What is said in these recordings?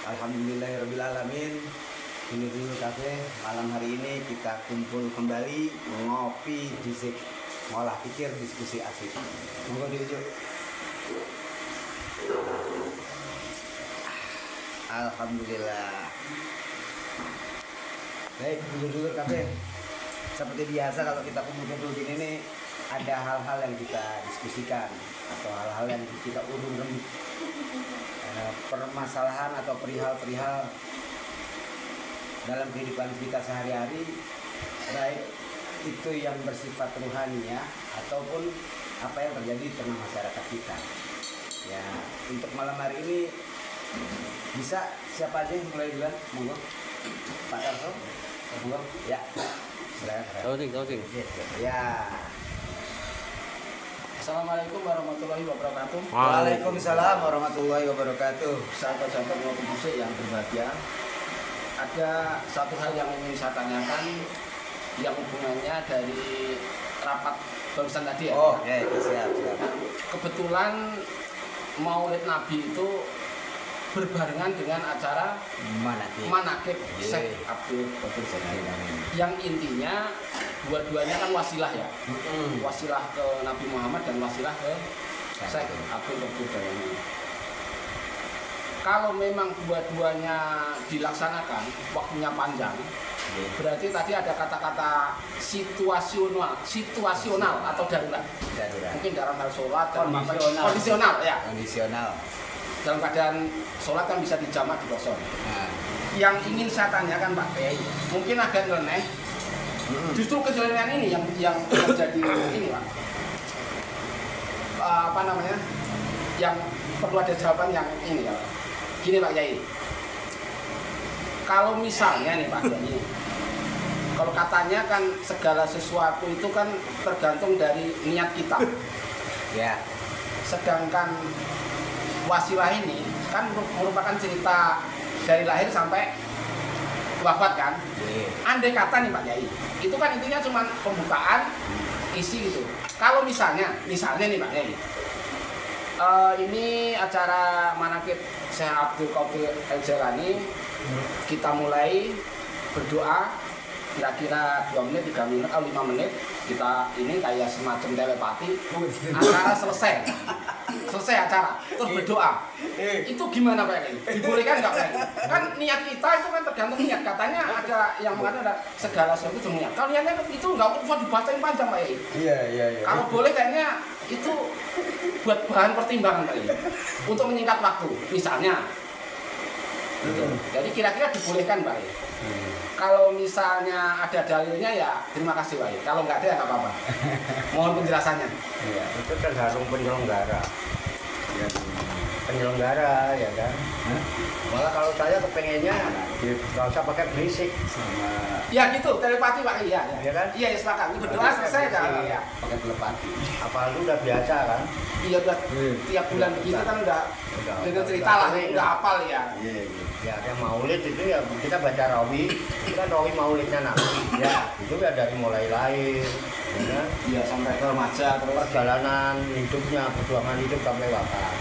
Alhamdulillahirrahmanirrahim. Ini dulu kafe malam hari ini kita kumpul kembali ngopi disik ngolah pikir diskusi asik. Monggo diujuk. Alhamdulillah. Baik, dulu kafe. Seperti biasa kalau kita kumpul gini nih ada hal-hal yang kita diskusikan atau hal-hal yang kita urung rembuk. Permasalahan atau perihal-perihal dalam kehidupan kita sehari-hari, baik itu yang bersifat rohani ya, ataupun apa yang terjadi di tengah masyarakat kita. Ya, untuk malam hari ini bisa siapa aja yang mulai duluan? Monggo. Pak Tarso. Monggo. Ya. Silakan. Closing. Ya. Assalamualaikum warahmatullahi wabarakatuh. Waalaikumsalam warahmatullahi wabarakatuh. Sahabat-sahabat ngopi musik yang berbahagia, ada satu hal yang ingin saya tanyakan yang hubungannya dari rapat barusan tadi ya. Oh, ya, siap. Kebetulan Maulid Nabi itu berbarengan dengan acara Manaqib Syekh Abdul Qadir Jailani. Yang intinya dua-duanya kan wasilah ya. Wasilah ke Nabi Muhammad dan wasilah ke Syekh Abdul Qadir Jailani. Kalau memang dua-duanya dilaksanakan, waktunya panjang, berarti tadi ada kata-kata situasional atau darurat. Mungkin dalam hal sholat, kondisional ya. Dalam keadaan sholat kan bisa dijamak di kosong. Yang ingin saya tanyakan Pak Kiai, mungkin agak nyeleneh. Justru kenyelenan ini yang menjadi ini Pak. Yang perlu ada jawaban yang ini ya. Gini Pak Kiai. Kalau misalnya nih Pak Kiai, kalau katanya kan segala sesuatu itu kan tergantung dari niat kita. Ya. Sedangkan wasilah ini kan merupakan cerita dari lahir sampai wafat kan. Andai kata nih Pak Kiai, itu kan intinya cuma pembukaan isi gitu. Kalau misalnya nih Pak Kiai, ini acara Manaqib Syekh Abdul Qadir Jailani, kita mulai berdoa kira-kira 2 menit, 3 menit, atau 5 menit. Kita ini kayak semacam telepati, acara selesai acara, terus berdoa. Itu gimana Pak Kiai? Dibolehkan nggak Pak Kiai? Kan niat kita itu kan tergantung niat. Katanya ada yang mengatakan ada segala sesuatu itu niat. Kalau niatnya itu nggak usah dibacain panjang Pak Kiai. Iya. Kalau boleh kayaknya itu buat bahan pertimbangan Pak Kiai. Untuk menyingkat waktu, misalnya. Gitu. Jadi kira-kira dibolehkan Pak Kiai. Kalau misalnya ada dalilnya ya terima kasih Pak. Kalau nggak ada ya nggak apa-apa. Mohon penjelasannya. Iya, itu tergantung penyelenggara. Ya, penyelenggara ya kan. Malah kalau saya kepengennya nggak usah pakai berisik sama. Ya gitu, telepati Pak. Iya kan? Iya, sepakat. Berdoa selesai dah. Iya, pakai telepati. Apalagi udah biasa kan? Iya udah tiap bulan begitu kan udah dengar cerita lah, udah hafal ya. Iya. Ya, yang maulid itu ya kita baca rawi, itu kan rawi maulidnya Nabi. Ya, itu ya dari mulai lahir, ya, Iya sampai ke remaja terus perjalanan hidupnya, perjuangan hidup sampai wafat.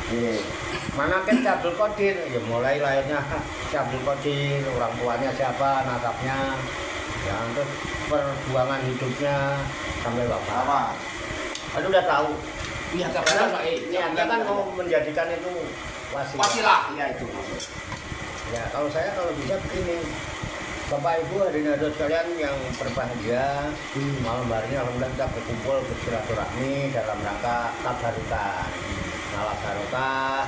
Manaqib Syekh Abdul Qadir, ya mulai lahirnya Syekh Abdul Qadir, orang tuanya siapa, nasabnya, ya terus perjuangan hidupnya sampai wafat. Kan udah tahu. Iya terus Pak. Niatnya kan mau menjadikan itu wasilah. Wasilah, iya itu. Ya kalau saya kalau bisa begini, Bapak Ibu hadirin sekalian yang berbahagia, malam hari ini alhamdulillah kita berkumpul bersilaturahmi dalam rangka tabarukan, ngalap barokah,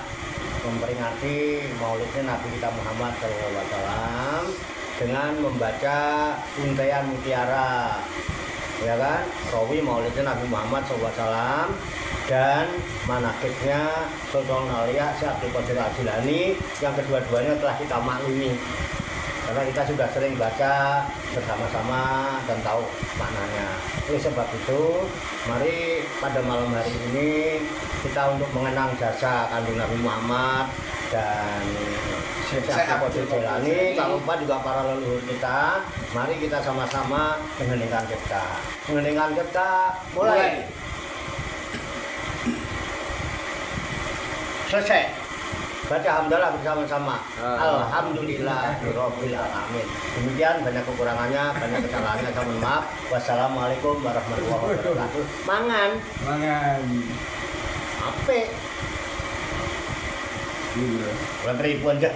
memperingati maulidnya Nabi kita Muhammad SAW dengan membaca Untaian Mutiara, ya kan, rawi maulidnya Nabi Muhammad SAW dan manaqibnya Sultan Aulia Syekh Abdul Qadir Jailani yang kedua-duanya telah kita maklumi karena kita sudah sering baca bersama-sama dan tahu maknanya. Oleh sebab itu, mari pada malam hari ini kita untuk mengenang jasa kandung Nabi Muhammad dan Syekh Abdul Qadir Jailani, tak lupa juga para leluhur kita. Mari kita sama-sama mengheningkan cipta. Mengheningkan cipta mulai. Selesai. Baca hamdalah bersama-sama. Alhamdulillahirabbil alamin. Demikian, banyak kekurangannya, banyak kesalahannya, saya mohon maaf. Wassalamualaikum warahmatullahi wabarakatuh. Mangan. Ape? Bulan ribuan aja.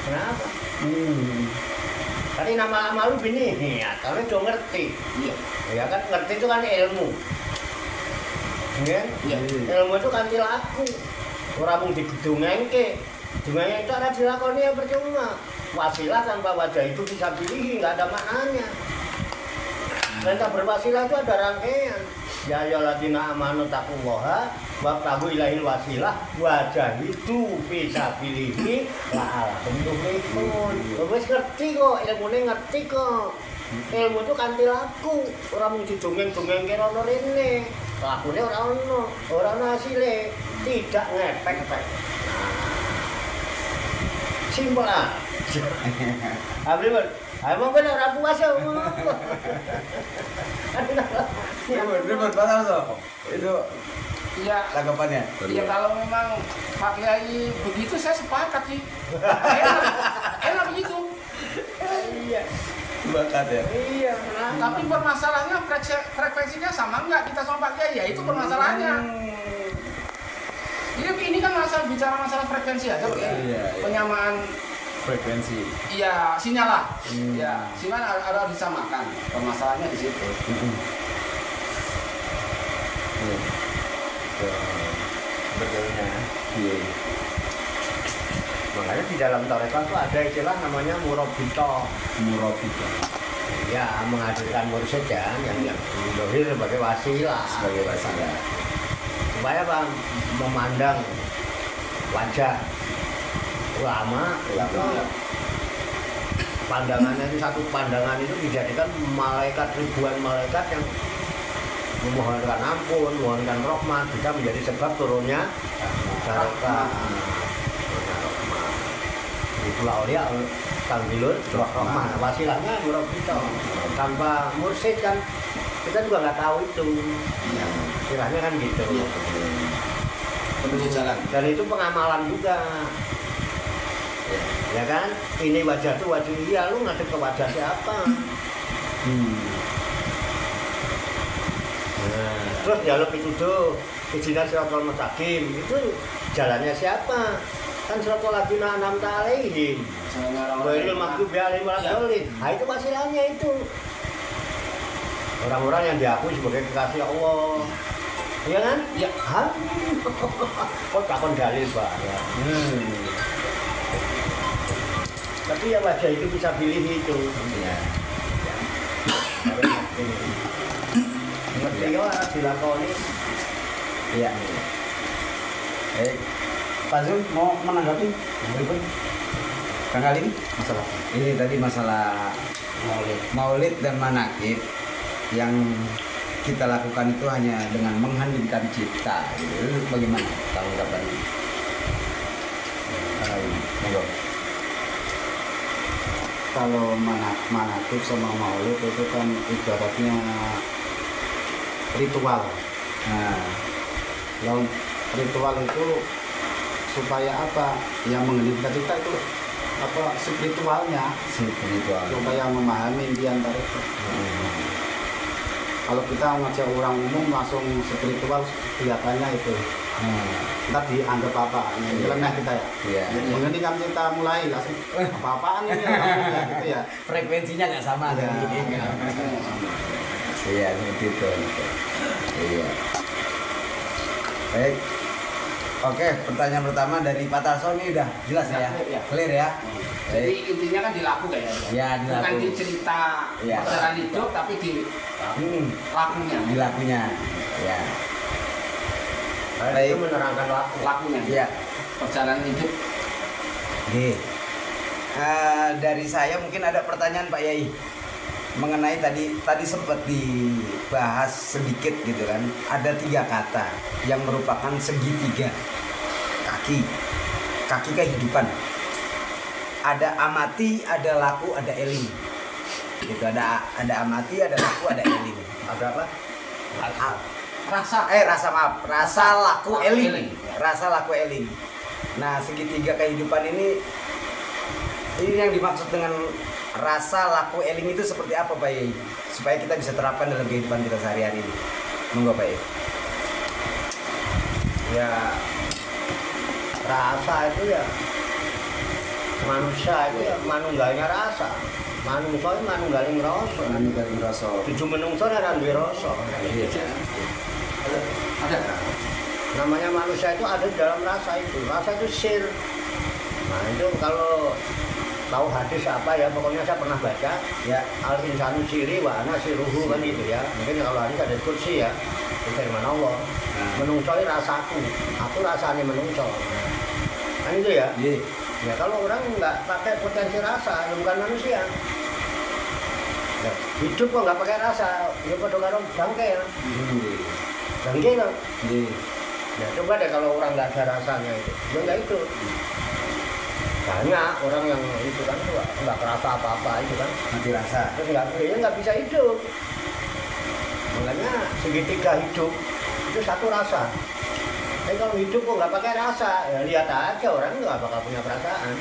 Kenapa? Tadi nama lu bini, ya, karena udah ngerti. Iya. Ya kan, ngerti itu kan ilmu. Ya? Iya. Ilmu itu kan laku. Orang mau digedungengke. Dungengke itu ada dilakoni ya percuma. Wasilah tanpa wajah itu bisa pilih, nggak ada maknanya. Perintah berwasilah itu ada rangkaian. Ya ayyuhalladzina amanu taqullaha wabtaghu ilaihil wasilah wajah itu bisa pilih la'alakum tuflihun. Wis ngerti kok, ilmune ngerti kok. Ilmu itu kanthi laku, ora mung didongeng-dongengke rono rene. Lakune ora ono hasile, tidak ngepek-ngepek. Simpel aja. Abri emang kan orang puas ya. Ribet banget so. Itu Iya. tanggapannya. Ya kalau memang Pak Kiai begitu saya sepakat sih. Enak begitu. Iya. Bakat ya. Iya. Tapi permasalahannya frekuensinya sama enggak kita sama Pak Kiai? Ya itu permasalahannya. Ini kan bicara masalah frekuensi aja, Pak Kiai. Iya. Penyamaan Frekuensi. iya sinyal lah. Ya, sinyal harus disamakan. Permasalahannya di situ. Betulnya. Iya. Makanya di dalam tarekat itu ada istilah namanya murabita. Ya, menghadirkan mursyid ya, yang dohir sebagai wasilah. Supaya Bang memandang wajah ulama. Pandangannya itu satu pandangan itu dijadikan malaikat, ribuan malaikat yang memohonkan ampun, memohonkan rahmat, bisa menjadi sebab turunnya barokah. Itulah aulia tanggilun rahmah. Wasilahnya murabita. Tanpa mursyid kan kita juga nggak tahu itu. Kiranya kan gitu. Penunjuk jalan. Dan itu pengamalan juga. Ya kan? Ini wajah tuh wajah iya, lu ngadep ke wajah siapa? Nah, terus jaluk itu tuh Ihdinash shiratal mustaqim itu jalannya siapa? Kan shiratal ladzina an'amta 'alaihim ghairil maghdubi 'alaihim waladdallin. Nah, itu wasilahnya itu. Orang-orang yang diakui sebagai kekasih Allah. Iya kan? Iya. Kok takon dalil banget. Tapi ya wajah itu bisa pilih itu. Iya. Ngerti kok harus dilakoni. Iya. Baik. Pak Zul mau menanggapi berikut Kang Halim masalah ini tadi masalah maulid dan manakib yang kita lakukan itu hanya dengan mengheningkan cipta. Itu bagaimana tanggapannya? Kang Halim, monggo. Kalau manakib sama maulid itu kan ibaratnya ritual. Nah, kalau ritual itu supaya apa? Yang mengheningkan kita itu apa spiritualnya, supaya memahami diantara itu. Kalau kita ngajak orang umum langsung spiritual kelihatannya itu. Ntar dianggap apa? Nyeleneh kita ya. Iya. Mengenai kan kita mulai langsung apa-apaan ini ya, gitu ya. Frekuensinya nggak sama Ya, tadi. Iya, seperti itu. Iya. Baik. Oke, pertanyaan pertama dari Pak Tarso ini udah jelas ya? Clear ya. Clear ya? Jadi Baik. intinya kan dilakukan ya. Ya, dilaku. Bukan di cerita Iya. perjalanan hidup tapi di lakunya. Dilakunya. Ya. Itu menerangkan Lakunya. Ya. Perjalanan hidup. Oke. Dari saya mungkin ada pertanyaan Pak Yai mengenai tadi sempat dibahas sedikit gitu kan. Ada 3 kata yang merupakan segitiga kaki kehidupan. Ada amati, ada laku, ada eling. Gitu, ada amati, ada laku, ada eling. Ada apa? rasa laku eling. eling. Rasa laku eling. Nah, segitiga kehidupan ini yang dimaksud dengan rasa laku eling itu seperti apa, Pak Yai? Supaya kita bisa terapkan dalam kehidupan kita sehari-hari ini. Monggo, Pak Yai. Ya, rasa itu ya manusia itu ya manunggalnya rasa. Manungsa itu manunggaling rasa. Manunggaling rasa. Tujuh menungso ora duwe rasa. Ada. Namanya manusia itu ada di dalam rasa itu. Rasa itu sir. Nah, itu kalau tahu hadis apa ya, pokoknya saya pernah baca ya, al insanu siri wa ana siruhu kan itu ya. Mungkin kalau hadis ada kursi ya. Itu firman Allah. Menungso itu rasaku. Aku rasanya menungso. Kan itu ya. Iya. Ya kalau orang nggak pakai potensi rasa, ya bukan manusia. Ya, hidup kok nggak pakai rasa, ya pada karo bangkai ya. Bangkai loh. Iya. Ya coba deh kalau orang nggak ada rasanya itu, ya nggak itu. Banyak orang yang itu kan nggak kerasa apa-apa itu kan. Mati rasa. Terus nggak bisa hidup. Makanya segitiga hidup itu satu rasa. Tapi kalau hidup kok nggak pakai rasa, ya lihat aja orang nggak bakal punya perasaan.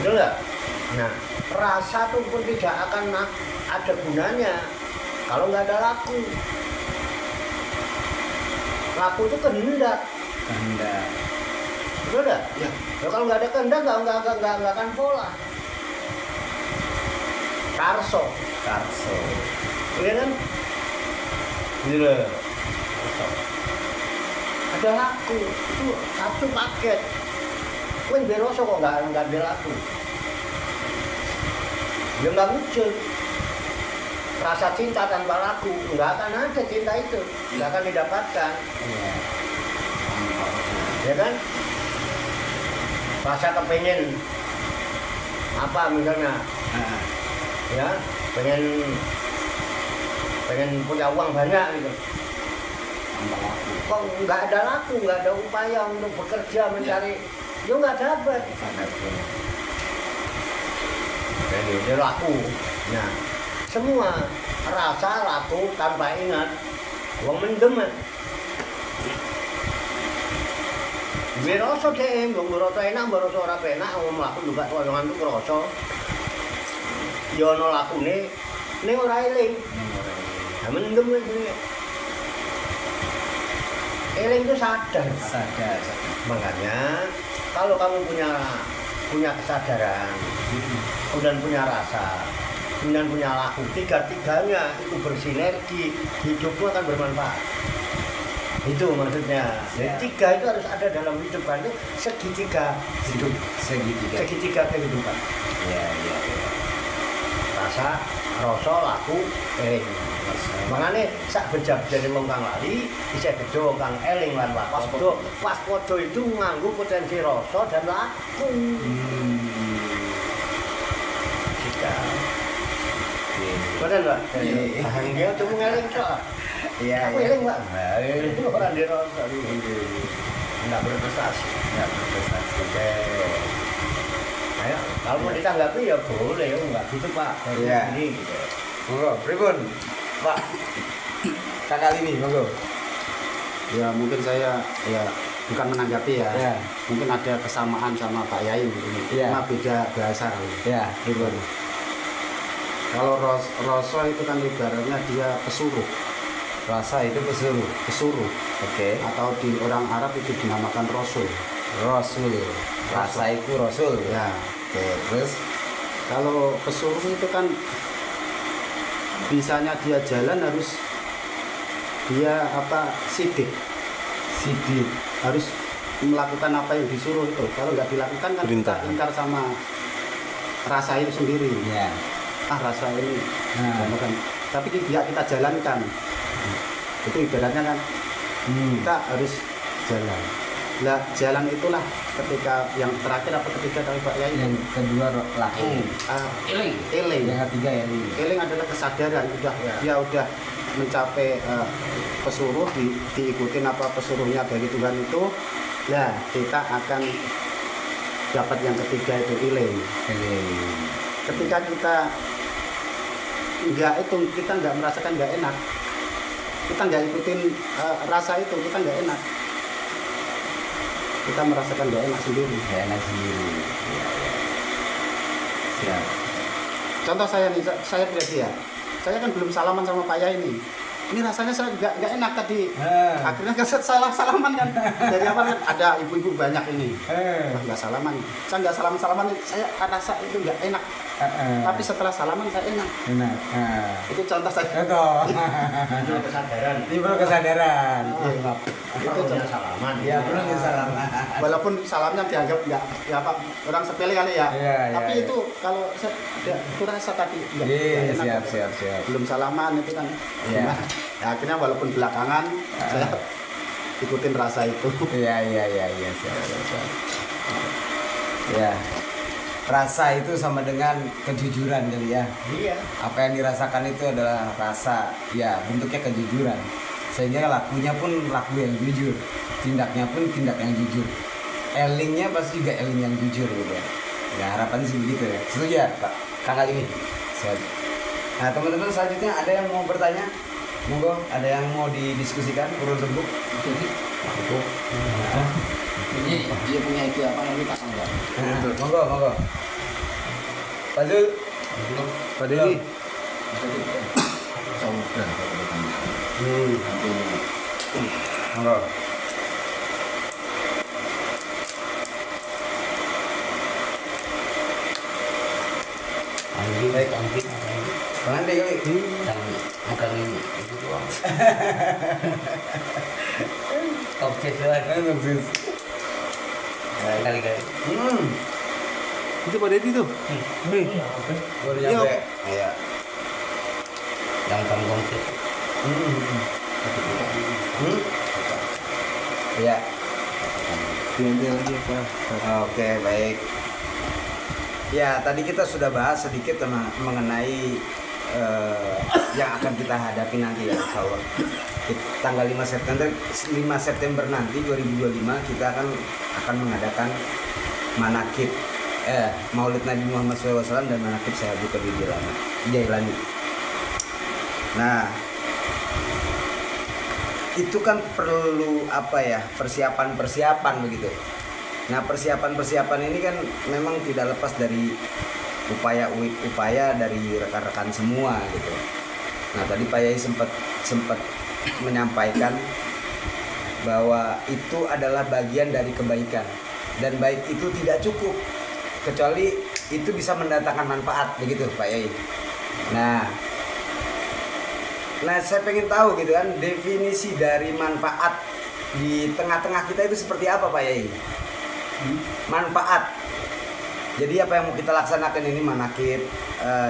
Betul nggak? Nah, rasa tuh pun tidak akan ada gunanya kalau nggak ada laku. Laku itu kehendak. Kehendak. Betul nggak? Ya. Ya, kalau nggak ada kehendak nggak akan pola. Karso. Iya kan? Gila. Ada laku itu satu paket. Kowe beroso kok nggak ada laku. Ya nggak muncul. Rasa cinta tanpa laku nggak akan ada, cinta itu nggak akan didapatkan. Ya kan? Rasa kepengen apa misalnya? Ya, pengen punya uang banyak gitu. Kok nggak ada laku, nggak ada upaya untuk bekerja mencari, ya nggak dapat. Jadi dia laku. Nah, semua rasa laku tanpa ingat, uang mendem. Beroso deh, beroso enak, beroso ora penak, ngomong laku juga tuangan tuh beroso. Yono laku nih ora eling. Nah, mendem ini. Eling itu sadar. Makanya kalau kamu punya kesadaran, kemudian punya rasa, kemudian punya laku, tiga-tiganya itu bersinergi, hidupmu akan bermanfaat. Itu maksudnya. Jadi tiga itu harus ada dalam hidup kan, itu segitiga hidup, segitiga kehidupan. Iya. Rasa, rasa, laku, eling. Makanya sak bejab jadi wong kang lali, bisa bejo wong kang eling lan waspada. Waspada itu nganggo potensi rasa dan laku. Jika. Betul Pak? Iya. Cuma ngeling tok. Iya. Aku eling Pak. Itu orang di rasa itu. Enggak berprestasi. Oke. Ayo, kalau mau ditanggapi ya boleh, enggak gitu Pak. Iya. Ini gitu. Monggo, pripun? Pak. Kakak ini, monggo. Ya mungkin saya ya bukan menanggapi ya. Ya. Mungkin ada kesamaan sama Pak Yai ini. Ya. Cuma beda bahasa kali. Ya, pripun? Kalau rasa itu kan ibaratnya dia pesuruh. Rasa itu pesuruh. Oke. Atau di orang Arab itu dinamakan rasul. Rasul. Rasa itu rasul. Ya. Oke, terus Kalau pesuruh itu kan bisanya dia jalan harus dia sidik harus melakukan apa yang disuruh itu. Kalau nggak dilakukan kan Perintah. kita ingkar sama rasa itu sendiri. ya. Rasa ini Nah. kan. Tapi tidak kita jalankan, itu ibaratnya kan kita harus jalan. Lah jalan itulah ketika yang terakhir apa ketiga kali Pak Yai? Yang kedua laku. Eling. Yang ketiga eling. Eling adalah kesadaran, dia udah mencapai pesuruh, diikutin apa pesuruhnya dari Tuhan itu. Nah, kita akan dapat yang ketiga itu eling. Ketika kita nggak merasakan nggak enak, kita nggak ikutin rasa itu, kita nggak enak. Kita merasakan nggak enak sendiri. Nggak enak sendiri. Siap. Contoh saya nih, saya pribadi ya. Saya kan belum salaman sama Pak Yai ini. Ini rasanya saya nggak enak tadi. Akhirnya salah salaman kan. Dari apa kan ada ibu-ibu banyak ini. Wah, nggak salaman. Saya nggak salaman, saya rasa itu nggak enak. Tapi setelah salaman saya enak. Enak. Itu contoh saya. Contoh. Itu kesadaran. Timbul kesadaran. Itu contoh salaman. Iya, belum salaman. Walaupun salamnya dianggap nggak ya apa orang sepele kali ya. Iya, Tapi iya. itu kalau saya itu rasa tadi nggak Iya, enak. siap. Belum salaman itu kan. Iya. Ya, akhirnya walaupun belakangan saya ikutin rasa itu. Iya, siap. Ya. Rasa itu sama dengan kejujuran kali ya. Iya. Apa yang dirasakan itu adalah rasa, ya bentuknya kejujuran. Sehingga lakunya pun laku yang jujur, tindaknya pun tindak yang jujur. Elingnya pasti juga eling yang jujur gitu ya. Ya harapannya sih begitu ya. Setuju ya Pak Kakak ini? Siap. Nah teman-teman selanjutnya ada yang mau bertanya? Monggo, ada yang mau didiskusikan urun rembuk? Ini dia punya ide apa nanti pasang nggak? Monggo. Pak Zul. Pak Dedi. Saudan. Monggo. Baik, Bang Andi kali. Bukan ini, itu doang. Objek doang. Kali. Itu Pak Dedi tuh. Baru nyampe. Iya. Yang kamu konkret. Iya. Diambil lagi Pak. Oke, baik. Ya, tadi kita sudah bahas sedikit mengenai yang akan kita hadapi nanti ya, insya Allah. Tanggal 5 September nanti 2025 kita akan mengadakan manakib Maulid Nabi Muhammad SAW dan manakib Syekh Abdul Qadir Jailani. Nah, itu kan perlu persiapan begitu. Nah, persiapan ini kan memang tidak lepas dari upaya dari rekan-rekan semua gitu. Nah, tadi Pak Yai sempat menyampaikan bahwa itu adalah bagian dari kebaikan, dan baik itu tidak cukup kecuali itu bisa mendatangkan manfaat, begitu Pak Yai. Nah saya pengen tahu gitu kan, definisi dari manfaat di tengah-tengah kita itu seperti apa Pak Yai? Manfaat. Jadi apa yang mau kita laksanakan ini manakib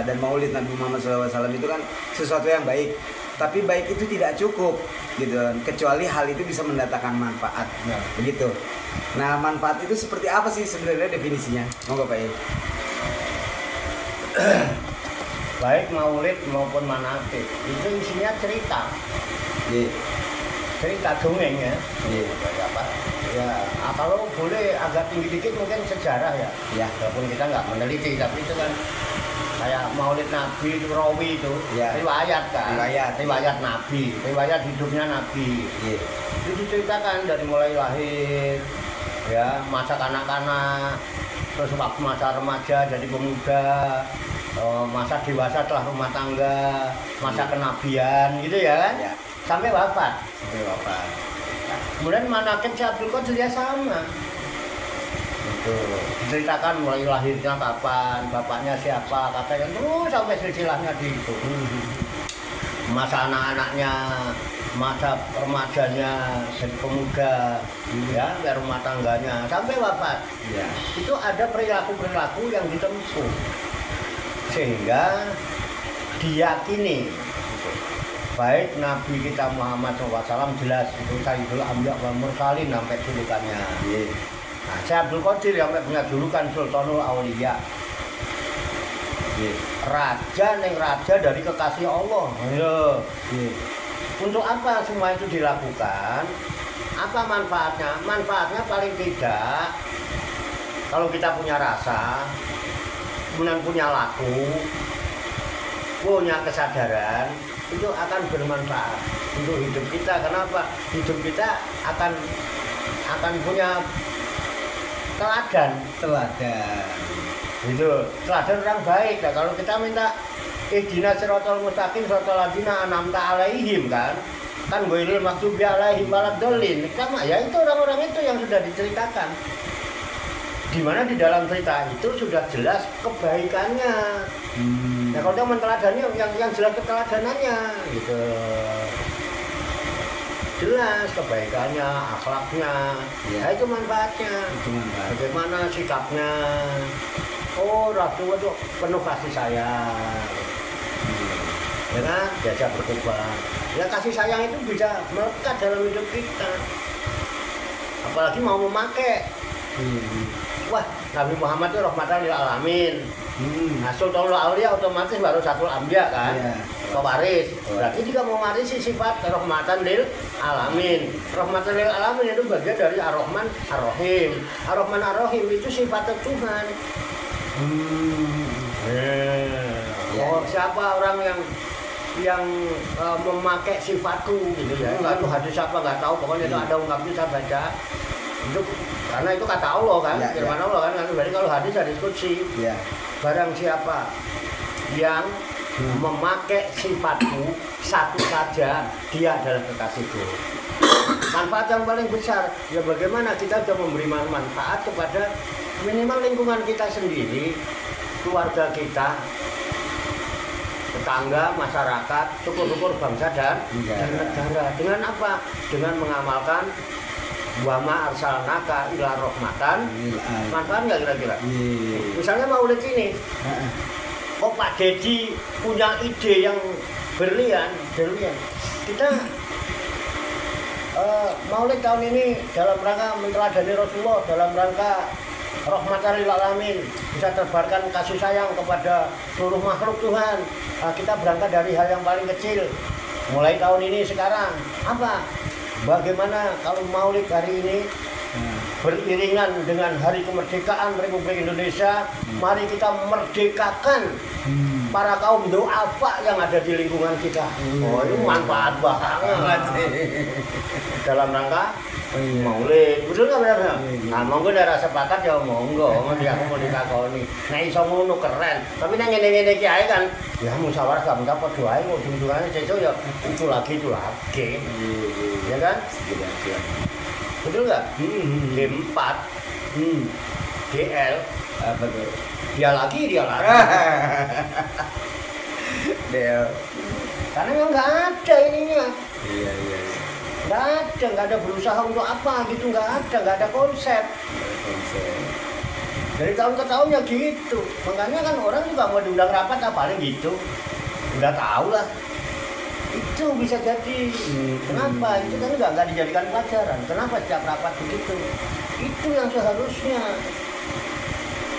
dan Maulid Nabi Muhammad SAW itu kan sesuatu yang baik. Tapi baik itu tidak cukup gitu kan, kecuali hal itu bisa mendatangkan manfaat. Begitu. Nah, manfaat itu seperti apa sih sebenarnya definisinya? Monggo Pak Yai. Baik maulid maupun manakib itu isinya cerita. Iya. Cerita dongeng ya. Iya. Apa? Ya, kalau boleh agak tinggi dikit mungkin sejarah ya. Ya. Walaupun kita nggak meneliti, tapi itu kan kayak Maulid Nabi itu rawi itu, Ya. riwayat kan, Riwayat. Nabi, riwayat hidupnya Nabi. Iya. Itu diceritakan dari mulai lahir, ya masa kanak-kanak, terus waktu masa remaja jadi pemuda, masa dewasa telah rumah tangga, masa kenabian gitu ya kan, Ya. sampai wafat. Sampai wafat. Kemudian manakib Syekh Abdul Qadir ya sama. Diceritakan mulai lahirnya kapan, bapaknya siapa, katanya terus sampai silsilahnya di itu. Masa anak-anaknya, masa remajanya, jadi pemuda, ya, sampai rumah tangganya, sampai wafat. Ya. Itu ada perilaku-perilaku yang ditempuh sehingga diyakini baik Nabi kita Muhammad SAW jelas itu Sayyidul Anbiya wal Mursalin sampai julukannya. Iya. Nah, Syekh Abdul Qadir yang punya julukan Sultanul Auliya. Raja dari kekasih Allah. Ayo. Untuk apa semua itu dilakukan? Apa manfaatnya? Manfaatnya paling tidak kalau kita punya rasa, kemudian punya laku, punya kesadaran, itu akan bermanfaat untuk hidup kita. Kenapa? Hidup kita akan punya teladan. Gitu. Teladan orang baik. Nah, kalau kita minta ihdinas siratal mustaqim siratal ladzina an'amta alaihim kan ghairil maghdubi alaihim waladdallin. Sama ya itu orang-orang itu yang sudah diceritakan. Di mana di dalam cerita itu sudah jelas kebaikannya. Nah, kalau dia menteladani yang jelas keteladanannya gitu. Jelas kebaikannya, akhlaknya. Ya itu manfaatnya. Bagaimana sikapnya? Oh, Rasulullah itu penuh kasih sayang. Ya kan? Diajak bertobat. Ya kasih sayang itu bisa melekat dalam hidup kita. Apalagi mau memakai. Wah, Nabi Muhammad itu rahmatan lil alamin. Nah, Sultanul Aulia otomatis baru satu ambia kan, pewaris. Berarti jika mau mewarisi sifat rahmatan lil alamin. Rahmatan lil alamin itu bagian dari Ar-Rahman Ar-Rahim. Ar-Rahman Ar-Rahim itu sifat Tuhan. Oh, siapa orang yang memakai sifatku gitu ya? Itu hadis apa nggak tahu, pokoknya itu ada ungkapnya saya baca. Itu karena itu kata Allah kan, firman Allah kan. Berarti kalau hadis kutsi, barang siapa yang memakai sifatku satu saja, dia adalah kekasihku. Manfaat yang paling besar ya bagaimana kita sudah memberi manfaat kepada minimal lingkungan kita sendiri, keluarga kita, tetangga, masyarakat, syukur-syukur bangsa dan negara. Dengan apa? Dengan mengamalkan wa ma arsalnaka ila rahmatan. Manfaat nggak kira-kira? Misalnya maulid ini, kok Pak Dedi punya ide yang berlian. Kita maulid tahun ini dalam rangka meneladani Rasulullah, dalam rangka rahmatan lil alamin, bisa terbarkan kasih sayang kepada seluruh makhluk Tuhan. Kita berangkat dari hal yang paling kecil. Mulai tahun ini sekarang apa? Bagaimana kalau maulid hari ini beriringan dengan hari kemerdekaan Republik Indonesia, mari kita merdekakan para kaum du'afa yang ada di lingkungan kita. Oh, itu manfaat banget dalam rangka maulid. Betul nggak benar? Nah, monggo daerah sepakat ya monggo, aku mau ditakoni. Nah, iso ngono keren. Tapi nang ngene-ngene iki ae kan, ya musyawarah gak mendapat doae kok ujung-ujungane sesuk ya itu lagi. Ya kan? Betul nggak? G4 GL apa tuh? Dia lagi karena memang nggak ada ininya. Nggak ada berusaha untuk apa gitu, nggak ada konsep. Dari tahun ke tahunnya gitu. Makanya kan orang juga mau diundang rapat paling gitu, udah tahu lah. Itu bisa jadi. Kenapa? Itu kan nggak dijadikan pelajaran. Kenapa setiap rapat begitu? Itu yang seharusnya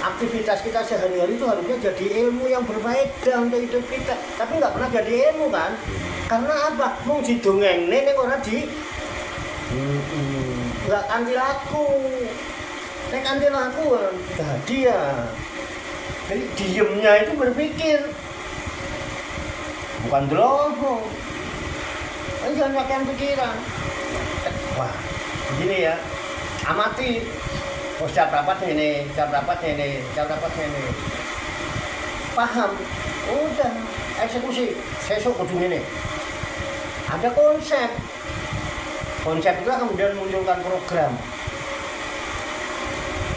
aktivitas kita sehari-hari itu harusnya jadi ilmu yang berfaedah untuk hidup kita. Tapi nggak pernah jadi ilmu kan? Karena apa? Mau didongeng nenek orang nggak kanti laku. Nek kanti laku dia. Jadi diemnya itu berpikir. Bukan drohong. Jangan pakai pikiran. Wah, begini ya. Amati. Oh, siap rapat ini. Paham. Udah, eksekusi. Sesuk kudu ini. Ada konsep. Konsep itu kemudian munculkan program.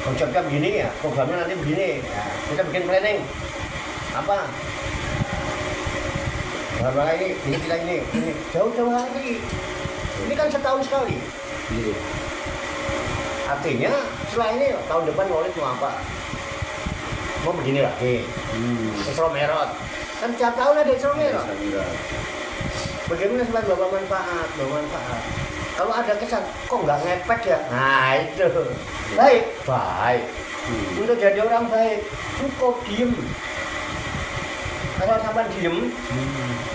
Konsepnya begini ya, programnya nanti begini. Ya, kita bikin planning. Apa? Berapa ini kita ini jauh-jauh hari. Ini kan setahun sekali. Artinya setelah ini tahun depan maulid mau apa? Mau begini lagi. Isra Mi'raj. Kan tiap tahun ada Isra Mi'raj. Bagaimana supaya bawa manfaat? Kalau ada kesan, kok nggak ngepek ya? Nah itu baik. Untuk jadi orang baik, cukup diem. Kalau sampai diem,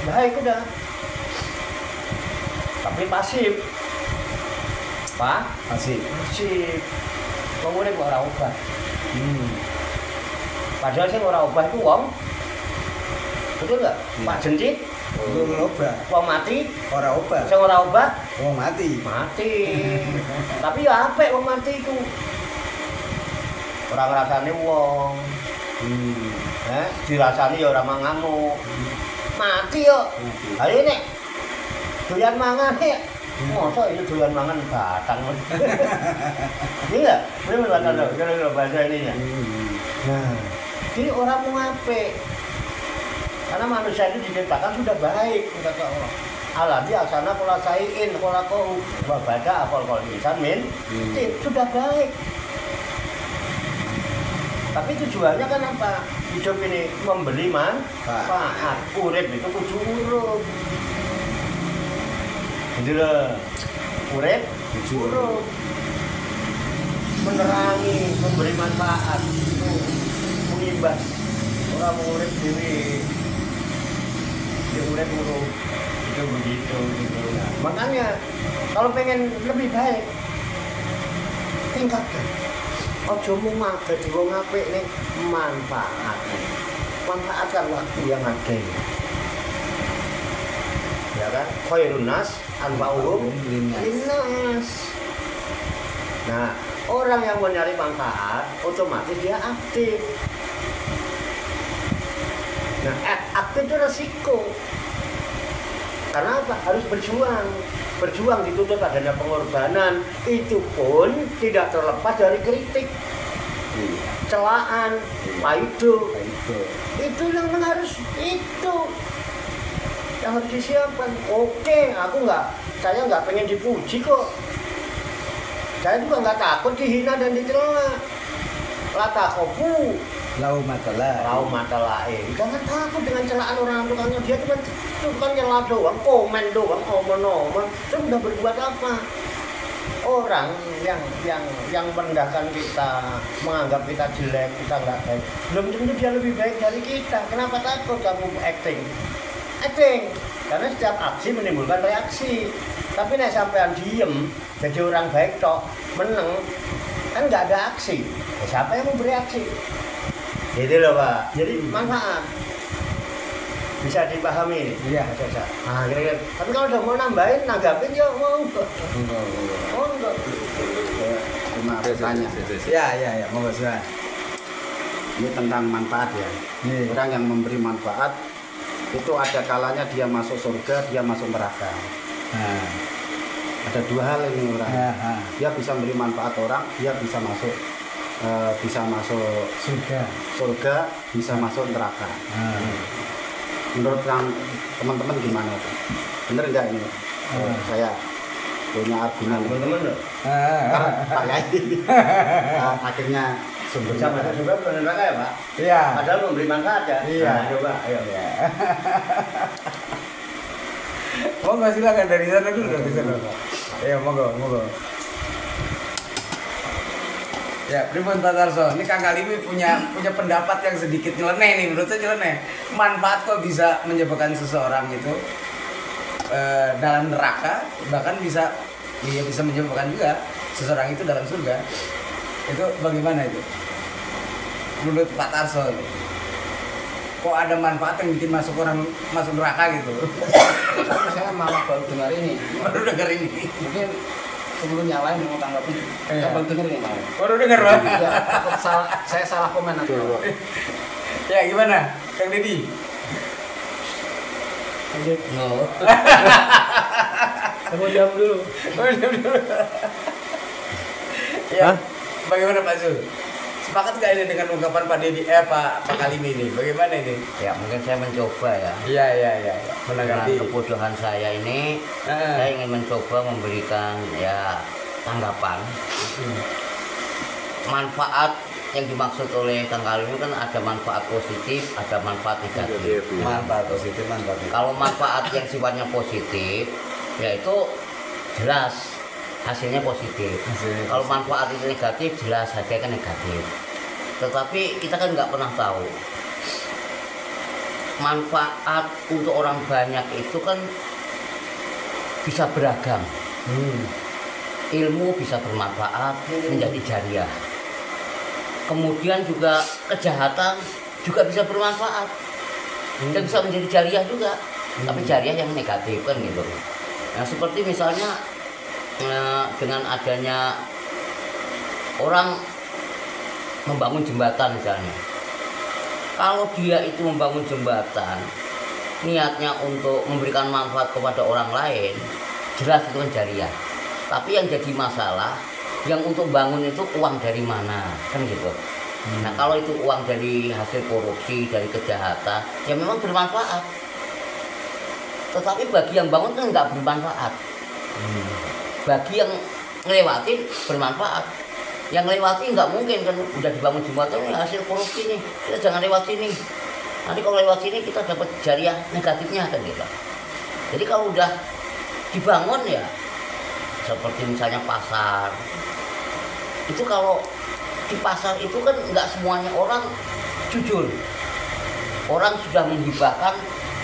baik udah. Tapi pasif. Pasif. Kemudian orang ubah. Padahal sih orang ubah itu wong. Betul nggak? Pak Jencit Belum obah. Wong mati, Ora obah. sing ora obah Wong mati. mati. Tapi ya apik wong mati iku. Ora ngrasani wong. Dirasani ya ora mangamuk. Mati yo. Ayo nek doyan mangan nek. Mosok iki doyan mangan batang. Iya, bener kalau bahasa ininya. Nah, jadi orang mau apik. Karena manusia itu diciptakan sudah baik kata Allah. Alladzi asana kula sayin kula kau wa bada afal kol insan min sudah baik. Tapi tujuannya kan apa? Hidup ini memberi manfaat. Urip itu kudu urip. Jadi loh, urip kudu urip. Menerangi, memberi manfaat itu mengimbas. Orang mau urip diri. Dia urip urip. Itu begitu gitu. Nah, makanya kalau pengen lebih baik tingkatkan. Ojo mung dadi wong apik ning manfaatkan waktu yang ada. Ya kan? Khairun nas anfa'uhum linnas. Nah, orang yang mencari manfaat otomatis dia aktif. Nah, aktif itu resiko. Karena apa? Harus berjuang. Berjuang dituntut adanya pengorbanan. Itu pun tidak terlepas dari kritik, celaan, paido. Itu yang harus yang harus disiapkan. Oke, saya nggak pengen dipuji kok. Saya juga nggak takut dihina dan dicela. La takhofu Lau matalah. Jangan takut dengan celaan orang tukangnya. Dia cuma tukang nyela doang, komen doang, omong-omong. Itu udah berbuat apa? Orang yang merendahkan kita, menganggap kita jelek, kita nggak baik, belum tentu dia lebih baik dari kita. Kenapa takut kamu acting? Karena setiap aksi menimbulkan reaksi. Tapi nek sampean diem, jadi orang baik tok, meneng, kan nggak ada aksi. Siapa yang mau bereaksi? Gitu loh Pak. Jadi manfaat bisa dipahami. Iya. Nah, kira-kira. Tapi kalau udah mau nambahin, nanggapin ya mau enggak? Enggak. Cuma bertanya. Ya, monggo silakan. Ini tentang manfaat ya. Orang yang memberi manfaat itu ada kalanya dia masuk surga, dia masuk neraka. Nah, Ada dua hal ini orang. nah. Dia bisa memberi manfaat orang, dia bisa masuk surga, bisa masuk neraka. Menurut teman-teman gimana itu? Bener nggak ini? Saya punya argumen. Teman-teman loh. Pak Yai. Akhirnya Bisa masuk surga bukan neraka ya Pak? Iya. Padahal memberi manfaat ya. Iya. Nah, coba, ayo. Monggo silakan dari sana dulu dari sana. Iya, monggo. Ya, pripun Pak Tarso? Ini Kang Kalimi punya pendapat yang sedikit nyeleneh nih, menurut saya nyeleneh. Manfaat kok bisa menyebabkan seseorang itu dalam neraka, bahkan bisa menyebabkan juga seseorang itu dalam surga. Itu bagaimana itu? Menurut Pak Tarso, kok ada manfaat yang bikin orang masuk neraka gitu? Saya malah baru dengar ini. Baru dengar ini. Mungkin sebelum nyalain mau tanggapin. Saya baru dengar ini malah. Baru dengar Pak. Ya, takut saya salah komen nanti. Ya gimana, Kang Deddy? No. Saya mau jawab dulu. Ya, bagaimana Pak Zul? Sepakat nggak ini dengan ungkapan Pak Deddy, Pak Kalimi ini? Bagaimana ini? Ya mungkin saya mencoba ya. Iya. Dengan Menanggapi. kebodohan saya ini, saya ingin mencoba memberikan ya tanggapan. Manfaat yang dimaksud oleh Kang Kalimi kan ada manfaat positif, ada manfaat negatif. Manfaat positif, manfaat negatif. Kalau manfaat yang sifatnya positif, yaitu jelas hasilnya positif. Kalau manfaat itu negatif, jelas hasilnya negatif. Tetapi kita kan nggak pernah tahu manfaat untuk orang banyak itu kan bisa beragam. Ilmu bisa bermanfaat menjadi jariah. Kemudian juga kejahatan juga bisa bermanfaat dan bisa menjadi jariah juga. tapi jariah yang negatif kan gitu. Nah seperti misalnya dengan adanya orang membangun jembatan misalnya, kalau dia itu membangun jembatan niatnya untuk memberikan manfaat kepada orang lain, jelas itu kan jariah. Tapi yang jadi masalah, yang untuk bangun itu uang dari mana kan gitu. Nah kalau itu uang dari hasil korupsi, dari kejahatan, ya memang bermanfaat. Tetapi bagi yang bangun kan nggak bermanfaat. Bagi yang ngelewatin bermanfaat. Yang lewati nggak mungkin kan, udah dibangun jembatan ini hasil korupsi nih, kita jangan lewat sini. Nanti kalau lewat sini kita dapat jariah negatifnya kan gitu. Jadi kalau udah dibangun ya seperti misalnya pasar, itu kalau di pasar itu kan nggak semuanya orang jujur. Orang sudah menghibahkan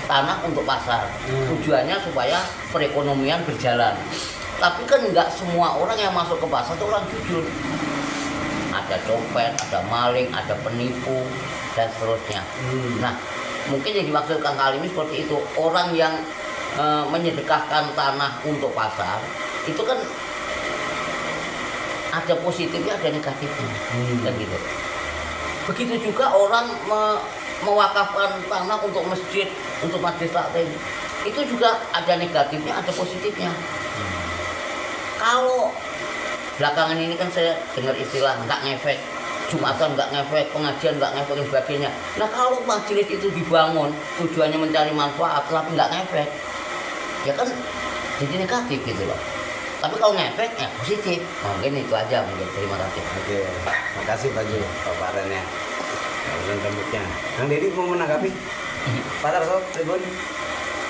tanah untuk pasar, tujuannya supaya perekonomian berjalan. Tapi kan nggak semua orang yang masuk ke pasar itu orang jujur. Ada copet, ada maling, ada penipu, dan seterusnya. Nah, mungkin yang dimaksud Kang Kalimi seperti itu. Orang yang menyedekahkan tanah untuk pasar, itu kan ada positifnya, ada negatifnya. Dan gitu. Begitu juga orang mewakafkan tanah untuk masjid, untuk majelis taklim. Itu juga ada negatifnya, ada positifnya. Kalau belakangan ini kan saya dengar istilah nggak ngefek, Jumatan nggak ngefek, pengajian nggak ngefek dan sebagainya. Nah kalau majelis itu dibangun tujuannya mencari manfaat tapi nggak ngefek, ya kan jadi negatif gitu loh. Tapi kalau ngefek ya positif. Mungkin itu aja mungkin. Terima kasih. Oke, makasih Pak Ju, paparannya. Dan rambutnya. Kang Deddy mau menanggapi? Pak Tarso, Tribun.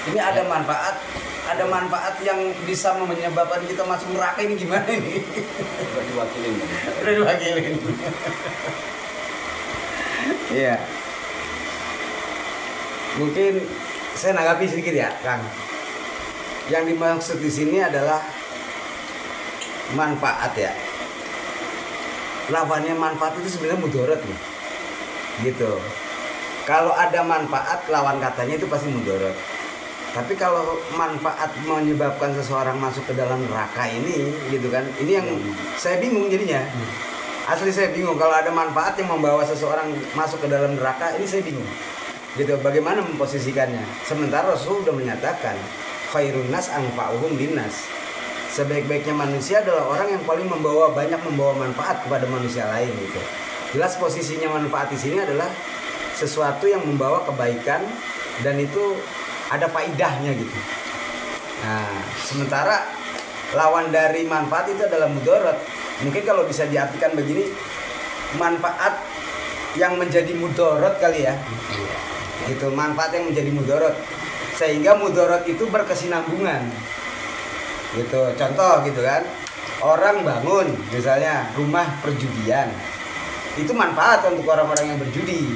Ini ada manfaat yang bisa menyebabkan kita masuk neraka, ini gimana ini? Udah diwakilin. Udah diwakilin. Iya. Mungkin saya nanggapi sedikit ya, Kang. Yang dimaksud di sini adalah manfaat ya. Lawannya manfaat itu sebenarnya mudarat nih. Gitu. Kalau ada manfaat, lawan katanya itu pasti mudarat. Tapi kalau manfaat menyebabkan seseorang masuk ke dalam neraka ini, gitu kan? Ini yang saya bingung jadinya. Asli saya bingung kalau ada manfaat yang membawa seseorang masuk ke dalam neraka, ini saya bingung. Gitu, bagaimana memposisikannya? Sementara Rasul sudah menyatakan, khairun nas anfa'uhum linnas. Sebaik-baiknya manusia adalah orang yang paling banyak membawa manfaat kepada manusia lain gitu. Jelas posisinya manfaat di sini adalah sesuatu yang membawa kebaikan dan itu ada faidahnya gitu. Nah, sementara lawan dari manfaat itu adalah mudarat. Mungkin kalau bisa diartikan begini, manfaat yang menjadi mudarat kali ya. Gitu, manfaat yang menjadi mudarat. Sehingga mudarat itu berkesinambungan. Gitu, contoh gitu kan. Orang bangun misalnya rumah perjudian. Itu manfaat untuk orang-orang yang berjudi.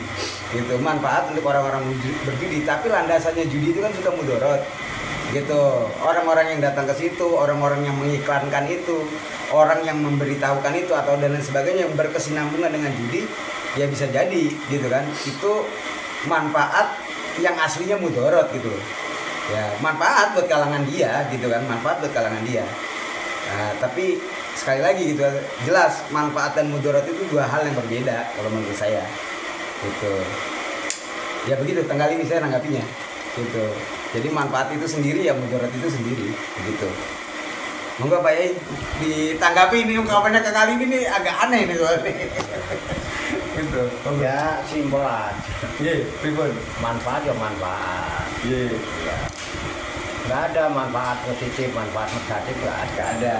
Gitu, manfaat untuk orang-orang berjudi, tapi landasannya judi itu kan suka mudarat. Gitu, orang-orang yang datang ke situ, orang-orang yang mengiklankan itu, orang yang memberitahukan itu atau dan lain sebagainya yang berkesinambungan dengan judi, ya bisa jadi gitu kan. Itu manfaat yang aslinya mudarat gitu. Ya, manfaat buat kalangan dia gitu kan, manfaat buat kalangan dia. Nah, tapi sekali lagi gitu, jelas manfaat dan mudarat itu dua hal yang berbeda kalau menurut saya. Gitu. Ya begitu, tanggal ini saya nanggapinya. Gitu. Jadi manfaat itu sendiri ya mudarat itu sendiri. Begitu. Monggo Pak Yai ditanggapi ini ungkapannya kali ini nih agak aneh nih soalnya. Gitu. Ya simpel aja. Iya, pripun? Manfaat ya manfaat. Iya. Nggak ada manfaat positif, manfaat negatif nggak ada. Ada.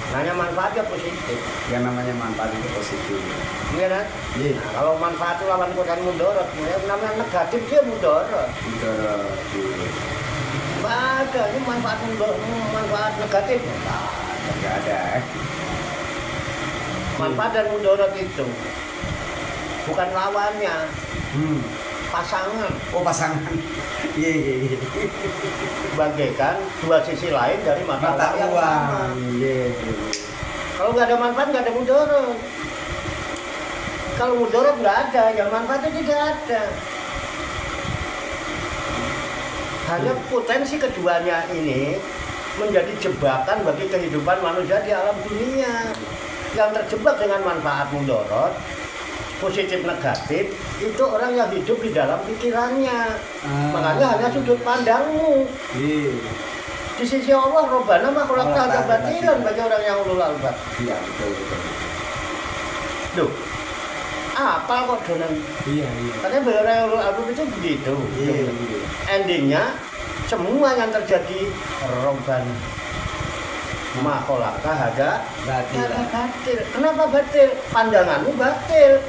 Nanya manfaatnya positif. Yang namanya manfaat itu positif. Iya kan? Iya. Nah, kalau manfaat itu lawan kodang mudarat, yang namanya negatif dia mudarat. Mudarat. Nggak ada, ini manfaat negatif. Nggak ada. Manfaat dan mudarat itu bukan lawannya, pasangan. Oh pasangan. Iya iya iya. Bagaikan dua sisi lain dari mata Mata uang yang sama. uang. Iya. Kalau nggak ada manfaat nggak ada mudarat. Kalau mudarat nggak ada, yang manfaatnya tidak ada. Hanya potensi keduanya ini menjadi jebakan bagi kehidupan manusia di alam dunia. Yang terjebak dengan manfaat mudorot, positif negatif, itu orang yang hidup di dalam pikirannya. Makanya hanya sudut pandangmu. Di sisi Allah, Rabbana ma khalaqta hadza batilan, bagi orang yang ulul albab. Iya, betul. Loh, apal kok donan? Iya. Katanya bagi orang yang ulul albab itu begitu. Iya. Endingnya semua yang terjadi Rabbana ma khalaqta hadza Batilan. batil. Kenapa batil? Pandanganmu batil.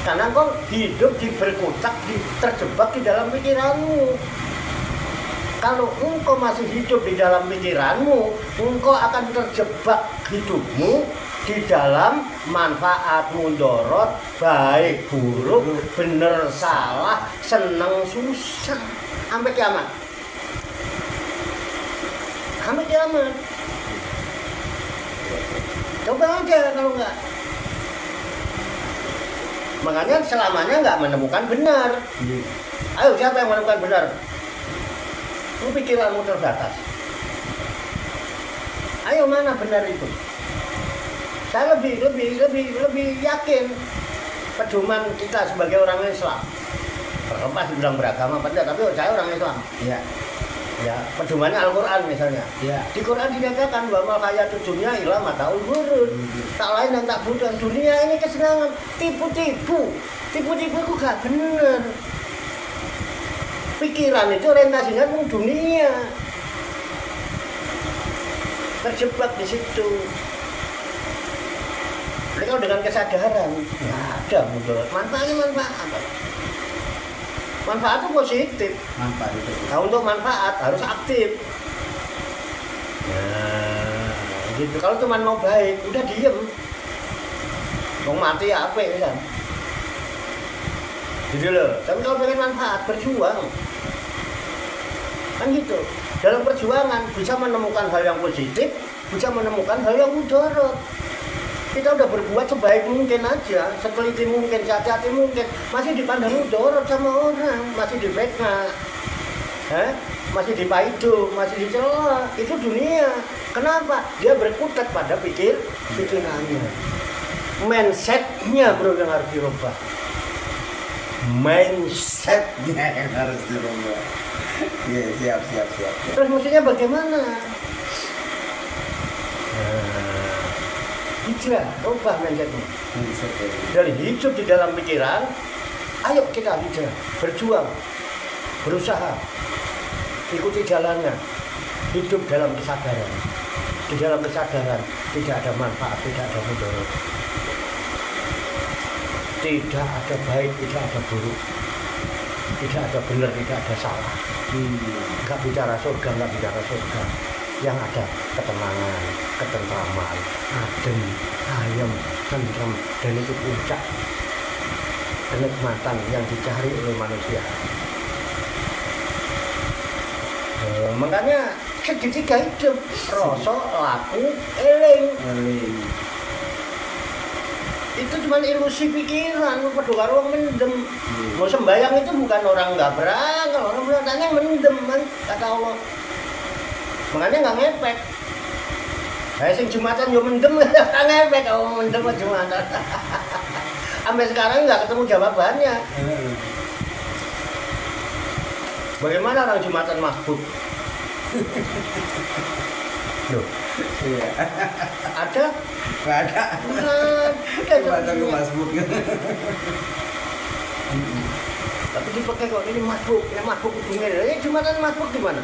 Karena kau hidup berkutak, terjebak di dalam pikiranmu. Kalau engkau masih hidup di dalam pikiranmu, engkau akan terjebak hidupmu di dalam manfaat mudorot, baik buruk, bener salah, seneng susah, sampai kiamat. Sampai kiamat. Coba aja kalau enggak. Makanya selamanya enggak menemukan benar. Ayo, siapa yang menemukan benar? Pikiranmu terbatas. Ayo, mana benar itu? Saya lebih yakin pedoman kita sebagai orang Islam. Terlepas dibilang beragama apa enggak, tapi saya orang Islam. Iya. Ya, pedomannya Al-Qur'an misalnya. Iya. Di Quran dikatakan bahwa hayatud dunya ila mataul ghurur. Tak lain dan tak bukan dunia ini kesenangan, tipu-tipu. Tipu-tipu itu gak bener. Pikiran itu orientasinya ke dunia. Terjebak di situ. Jadi kalau dengan kesadaran, nggak ada mudarat. Manfaatnya manfaat. Manfaat itu positif. Manfaat itu. Nah, untuk manfaat harus aktif. Nah, gitu. Kalau cuma mau baik, udah diem. Mau mati ya apa ya kan? Gitu loh. Tapi kalau pengen manfaat, berjuang. Kan gitu. Dalam perjuangan bisa menemukan hal yang positif, bisa menemukan hal yang mudarat. Kita udah berbuat sebaik mungkin aja, seteliti mungkin, hati-hati mungkin, masih dipandang mudarat sama orang, masih difitnah, masih dipaidu, masih dicela. Itu dunia. Kenapa? Dia berkutat pada pikirannya. Mindsetnya bro yang harus dirubah. Mindsetnya yang harus dirubah. Iya, siap. Terus mestinya bagaimana? Hijrah, rubah mindsetnya. Dari hidup di dalam pikiran, ayo kita hijrah, berjuang, berusaha, ikuti jalannya, hidup dalam kesadaran. Di dalam kesadaran tidak ada manfaat, tidak ada mudarat, tidak ada baik, tidak ada buruk, tidak ada benar, tidak ada salah. Enggak bicara surga, enggak bicara surga. Yang ada ketenangan, ketentraman, adem, ayem, tentrem, dan itu puncak kenikmatan yang dicari oleh manusia. Makanya segitiga hidup, rasa, laku, eling. Itu cuma ilusi pikiran, padha karo wong mendem. Mau sembayang itu bukan orang nggak berangkat, orang berangkatnya mendem kan, kata Allah. Makanya nggak ngepek. Sing Jumatan yo mendem, nggak ngepek kalau mendem Jumatan. Sampai sekarang nggak ketemu jawabannya. Bagaimana orang Jumatan masbuk? Loh, Iya. ada? Nggak ada. Jumatan ke masbuk. Tapi dipakai kok ini masbuk ujungnya. Ini Jumatan masbuk di mana?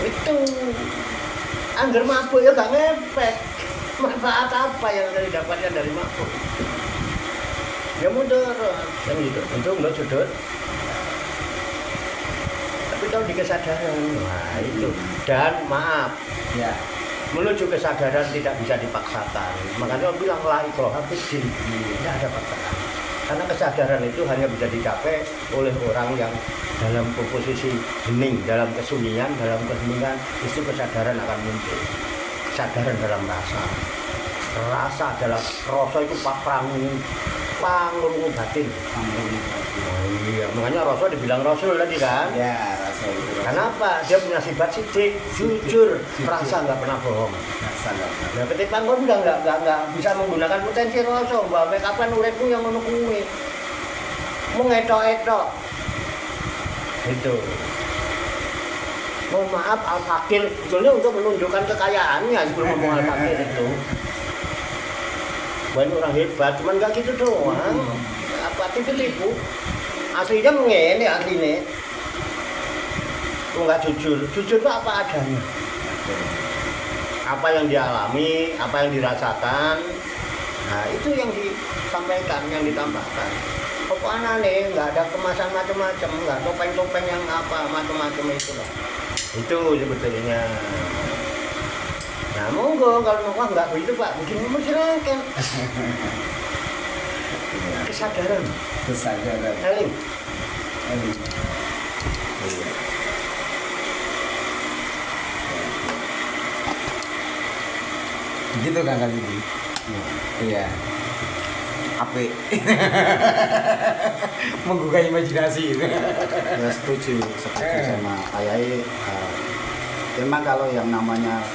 Itu anggar mabuk ya gak ngepek. Manfaat apa yang didapatkan dari mabuk? Ya mudarat kan gitu. Untuk enggak sudut. Tapi kalau di kesadaran, nah itu. Dan maaf, Ya. menuju kesadaran tidak bisa dipaksakan. Makanya orang bilang la ikraha fiddin. Tidak ada paksaan. Karena kesadaran itu hanya bisa dicapai oleh orang yang dalam posisi hening, dalam kesunyian, dalam keheningan, itu kesadaran akan muncul. Kesadaran dalam rasa. Rasa adalah rasa itu perang pangrungu batin. Oh iya, makanya Rasul dibilang Rasul tadi kan. Ya, rasa itu. Kenapa? Dia punya sifat sidik, jujur, rasa nggak pernah bohong. Rasa nggak pernah. Nah, ketipan kon nggak bisa menggunakan potensi Rasul, bahwa kapan uripku yang ngono kuwi. Mau ngetok-etok. Itu. Mohon maaf, Al-Fakir sebetulnya untuk menunjukkan kekayaannya sebelum ngomong Al-Fakir itu. Banyak orang hebat, cuman nggak gitu doang. Apa tipu-tipu? Aslinya mengene aslinya. Nggak jujur. Jujur itu apa adanya. Apa yang dialami, apa yang dirasakan. Nah itu yang disampaikan, yang ditambahkan. Kok aneh, nggak ada kemasan macam-macam, nggak topeng-topeng yang apa macam-macam itu lah. Itu sebetulnya. Nah monggo kalau mau nggak begitu Pak, begini silakan. Kesadaran. Eling. Iya. Begitu kan kali ini. Iya. Ape. Menggugah imajinasi. Ya, setuju sama Ayai. Memang kalau yang namanya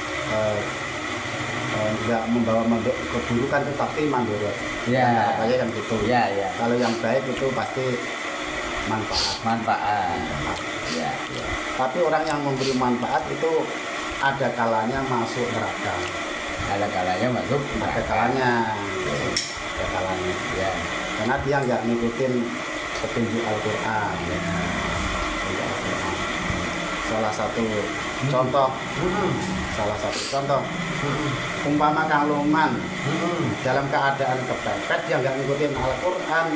nggak membawa keburukan itu pasti mandorot. Ya. Ayai kan gitu. Ya, ya. Kalau yang baik itu pasti manfaat. Ya. Tapi orang yang memberi manfaat itu ada kalanya masuk neraka. Ada kalanya masuk. Ada kalanya. Ya. Karena dia nggak ngikutin petunjuk Al-Quran. Ya. Salah satu contoh, umpama Kang Luman dalam keadaan kepepet yang nggak ngikutin Al-Quran,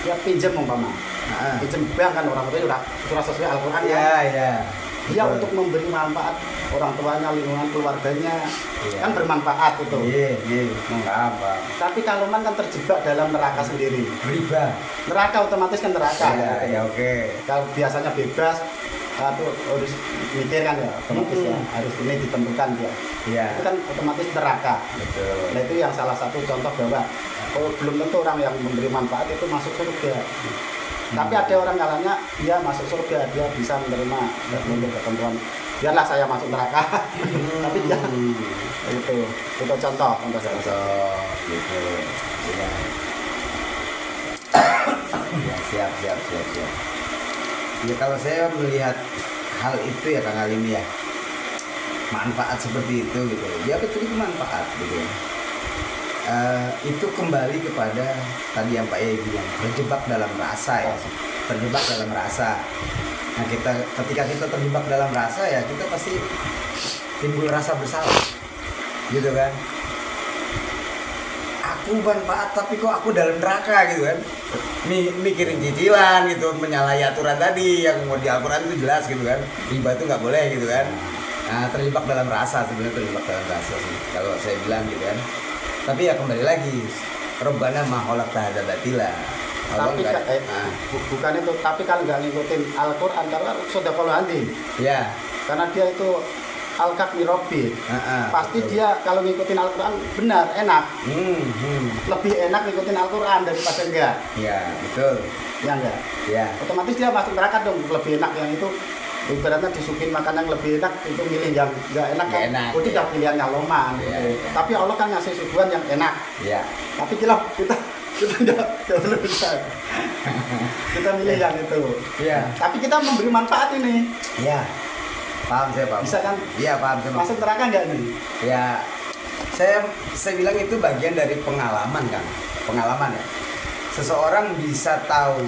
dia pinjam umpama, pinjam bank kan orang tua sudah sesuai Al-Quran Ya. Dia untuk memberi manfaat orang tuanya, lingkungan keluarganya, Iya. kan bermanfaat itu. Iya. Nggak apa. Tapi Kang Luman kan terjebak dalam neraka sendiri. Riba. Neraka otomatis kan neraka. Ya, oke. Kalau biasanya bebas, satu harus mikir kan ya, otomatis ya harus ini ditentukan dia. Iya. Itu kan otomatis neraka. Betul. Nah itu yang salah satu contoh bahwa belum tentu orang yang memberi manfaat itu masuk surga. Tapi ada orang kalanya dia masuk surga, dia bisa menerima menurut ketentuan. Biarlah saya masuk neraka. Tapi dia itu contoh. Gitu. Ya. Ya, siap. Ya kalau saya melihat hal itu ya Kang Alim ya, manfaat seperti itu gitu. Ya betul itu manfaat gitu. Itu kembali kepada tadi yang Pak Yai bilang, terjebak dalam rasa ya, terjebak dalam rasa. Nah ketika kita terjebak dalam rasa ya kita pasti timbul rasa bersalah, gitu kan? Aku manfaat tapi kok aku dalam neraka gitu kan? Mikirin cicilan gitu, menyalahi aturan tadi yang mau di Al-Quran itu jelas gitu kan? Riba itu nggak boleh gitu kan? Nah terjebak dalam rasa, sebenarnya terjebak dalam rasa sih kalau saya bilang gitu kan. Tapi ya kembali lagi, Rabbana ma khalaqta hadza batila. Tapi bukan itu, tapi kalau nggak ngikutin Al-Quran, kalau sudah kalau nanti. Ya. Karena dia itu Al-Kaq Mirobi. Pasti dia kalau ngikutin Al-Quran benar, enak. Lebih enak ngikutin Al-Quran daripada enggak. Ya, betul. Ya enggak? Ya. Otomatis dia masuk neraka dong, lebih enak yang itu. Ibaratnya disuguhin makanan yang lebih enak, itu milih yang enggak enak kan. Enak, tidak pilihannya Loman. Ya, gitu. ya. Tapi Allah kan ngasih suguhan yang enak. Ya. Tapi kita enggak belum bisa. Kita milih yang itu. Ya. Tapi kita memberi manfaat ini. Ya. Paham saya, paham. Bisa kan? Iya, paham saya. Masuk neraka enggak nih? Ya. Saya bilang itu bagian dari pengalaman kan. Pengalaman ya. Seseorang bisa tahu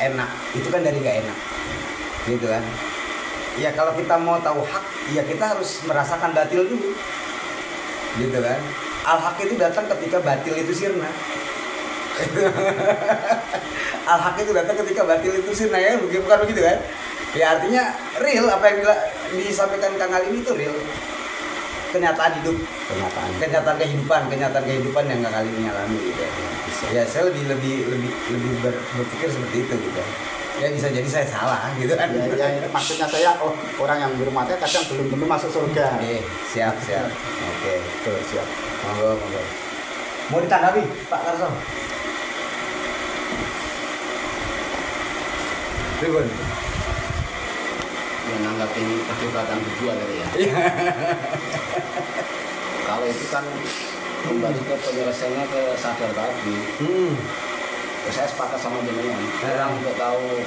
enak, itu kan dari nggak enak. Gitu kan. Ya kalau kita mau tahu hak, ya kita harus merasakan batil dulu. Gitu kan. Al-haq itu datang ketika batil itu sirna. Al-haq itu datang ketika batil itu sirna ya, bukan begitu kan? Ya artinya real apa yang disampaikan Kang Alim itu real. Kenyataan hidup, kenyataan kehidupan yang Kang Alim alami gitu. Ya saya lebih berpikir seperti itu gitu. Ya bisa jadi saya salah gitu kan. Ya, maksudnya saya orang yang berumahnya kadang belum tentu masuk surga. Oke, siap. Oke, Tuh, siap. monggo. Mau ditanggapi Pak Karso? Ribun. yang nanggapin perdebatan berdua tadi ya. Kalau itu kan kembali ke penyelesaiannya ke sadar tadi. Ya, saya sepakat sama jenengan. Orang untuk tahu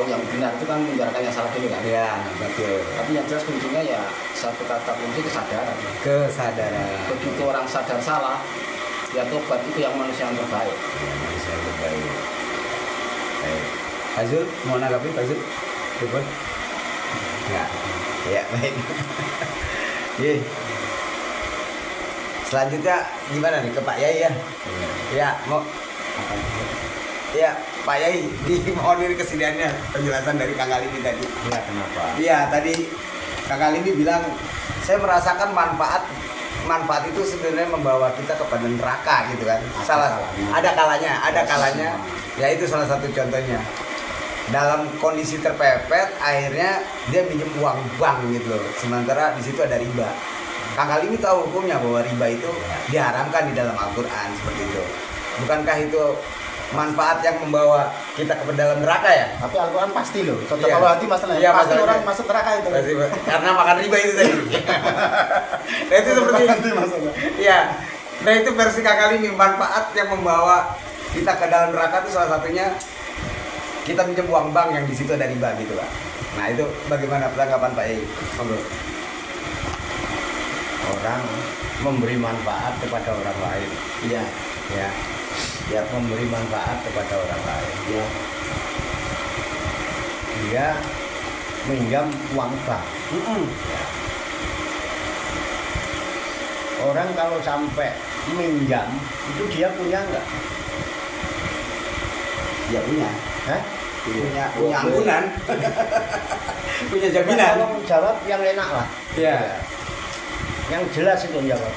yang benar itu kan menjarakan yang salah dulu kan. Ya, betul. Tapi yang jelas kuncinya ya satu kata kunci kesadaran. Kesadaran. Begitu orang sadar salah, ya tobat itu yang manusia yang terbaik. Manusia yang terbaik. Baik. Pak Zul, mau nanggapi Pak Zul? Ribun? Enggak. Ya, baik. Ye. Selanjutnya gimana nih ke Pak Yai ya? Ya, mau ya, Pak Yai, dimohonin kesediaannya penjelasan dari Kang Alimi tadi. Ya, kenapa? Iya, tadi Kang Alimi bilang saya merasakan manfaat itu sebenarnya membawa kita kepada neraka gitu kan. Ada kalanya. Ya itu salah satu contohnya. Dalam kondisi terpepet, akhirnya dia minjem uang bank gitu loh. Sementara di situ ada riba. Kang Alimi tahu hukumnya bahwa riba itu diharamkan di dalam Al-Quran seperti itu. Bukankah itu manfaat yang membawa kita ke dalam neraka ya? Tapi Al-Quran pasti loh. Contoh Iya. kalau hati masalahnya. Iya, pasti masalahnya. orang masuk neraka itu. Pasti, Pak. Karena makan riba itu tadi. Nah itu seperti Nanti masalah. Iya. Nah itu versi Kang Alimi, manfaat yang membawa kita ke dalam neraka itu salah satunya kita minjem uang bank yang di situ ada riba gitu Pak. Nah itu bagaimana tanggapan Pak Yai? Monggo. Orang memberi manfaat kepada orang lain. Iya. Ya. Dia memberi manfaat kepada orang lain. Iya. Dia minjam uang bank. Orang kalau sampai minjam itu dia punya nggak? Dia punya. Hah? Punya ampunan. Punya jaminan. Kalau jawab yang enak lah. Iya. Yang jelas itu jawab.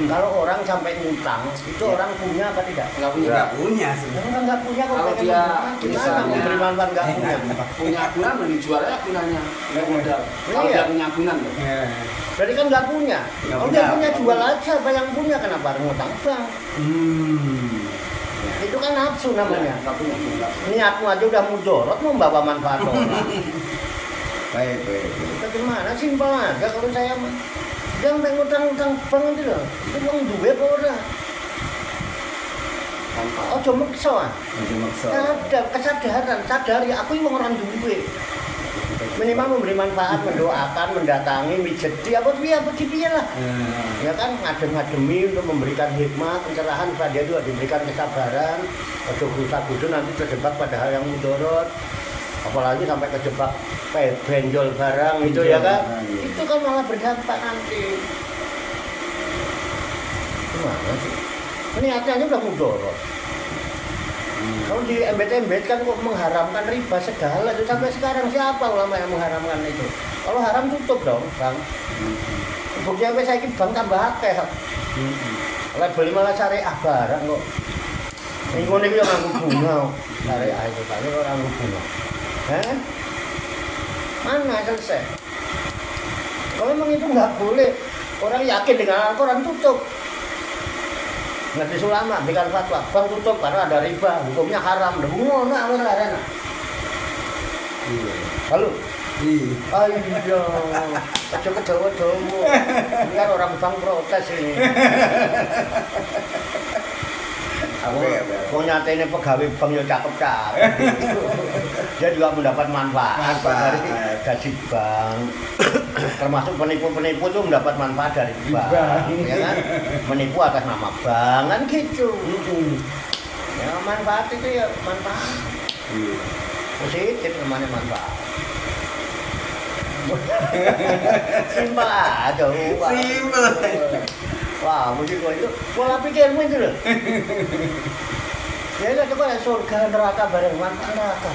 Kalau orang sampai ngutang, itu orang punya apa tidak? Nggak punya. Nggak punya sebenarnya. Orang nggak punya kok Kalau pengen dia memberi. Gimana misalnya- memberi manfaat nggak punya? Punya agunan mending jualnya agunannya. Nggak modal. Kalau Iya. dia punya agunan loh. Iya. Berarti kan nggak punya. Nggak Kalau punya. dia punya jual aja, apa yang punya kenapa harus ngutang bank? Itu kan nafsu namanya. Nggak punya. Niatmu aja udah mudorot mau membawa manfaat orang. Baik. Bagaimana simpel aja kalau saya mah. Jangan pengen ngutang-ngutang bank itu loh. Itu uang duwe apa ora? Ojo maksa ah. Ada kesadaran, sadari aku ini wong orang duwe. Minimal memberi manfaat, mendoakan, mendatangi, mijeti apa piye lah. Ya kan ngadem-ngademi untuk memberikan hikmah, pencerahan pada dia juga diberikan kesabaran. Ojo gusa-gusu nanti terjebak pada hal yang mudorot. Apalagi sampai kejebak benjol barang itu ya kan. Itu kan malah berdampak nanti. Gimana sih? Niatnya aja udah mudorot. Kalau di embet-embet kan kok mengharamkan riba segala itu sampai sekarang siapa ulama yang mengharamkan itu? Kalau haram tutup dong, Bang. Buktinya saya ini bang tambah akeh. Label malah syariah barang kok. Ini ngono iki yo nganggo bunga. Syariah itu kan ora nganggo bunga. Hah? Mana selesai? Kalau memang itu nggak boleh, orang yakin dengan Al-Quran tutup. Ngerti ulama berikan fatwa, bang tutup karena ada riba, hukumnya haram. Ngono amal arena. Halo. Iya. Aja kejawa-jawa. Ini kan orang bang protes ini. Kok nyatanya pegawai bank ya cakep-cakep. Dia juga mendapat manfaat dari gaji bank. Termasuk penipu-penipu itu mendapat manfaat dari bank, ya kan? Menipu atas nama bank kan gitu. Ya manfaat itu ya manfaat. Positif namanya manfaat. Simpel aja. Simpel. Wah, mungkin kok itu pola pikirmu itu loh. Ya itu kan surga neraka bareng neraka.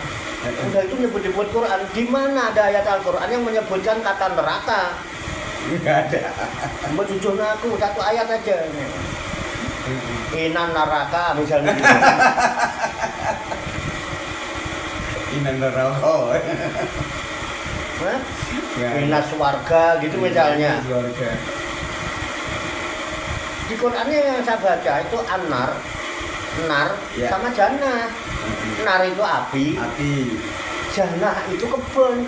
Udah itu nyebut-nyebut Quran. Di mana ada ayat Al-Quran yang menyebutkan kata neraka? Enggak ada. Menjujur aku satu ayat aja. Inan neraka misalnya. Inan neraka. Hah? Inas warga gitu misalnya. Warga. Di Qurannya yang saya baca itu anar, nar Ya. sama jannah. Nar itu api, jannah itu kebun.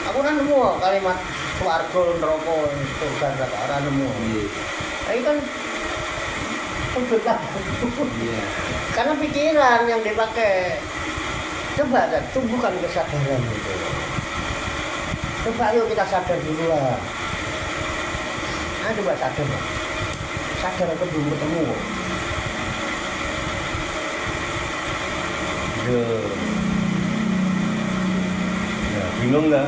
Aku kan nemu kalimat swarga neraka surga neraka ora nemu. Nah, itu kan betul. Iya. Karena pikiran yang dipakai. Coba kan tumbuhkan kesadaran itu. Coba ayo kita sadar dulu lah. Nah, coba sadar lah. Sadar aku belum ketemu. Ya, bingung nggak?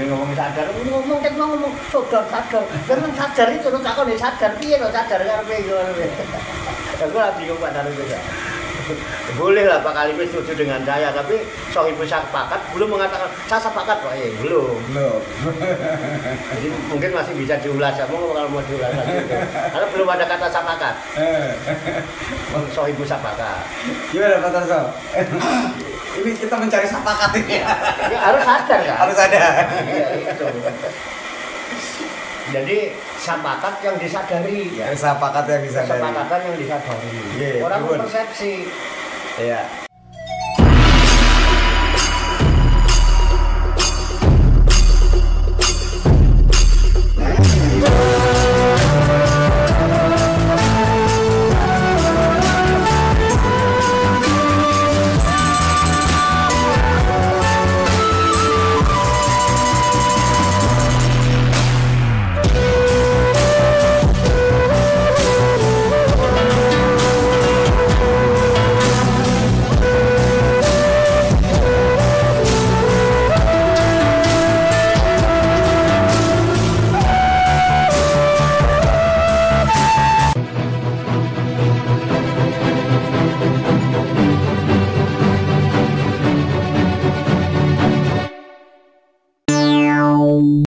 Ngomong sadar, ngomong sadar. Jangan sadar itu, terus aku nih sadar, piye lo sadar karena aku lah bingung Pak Daru juga. Boleh lah Pak Kalimis setuju dengan saya, tapi Sohibul sepakat belum mengatakan saya sepakat Pak, belum. Jadi mungkin masih bisa diulas, kalau mau diulas lagi itu. Karena belum ada kata sepakat. Sohibul sepakat. Gimana Pak Tarso? Ini kita mencari sepakat ini. Ya, harus sadar kan? Harus ada. Iya itu. Jadi sepakat yang disadari. Sepakat yang disadari. Kesepakatan yang disadari. Iya, Orang betul. persepsi. Iya.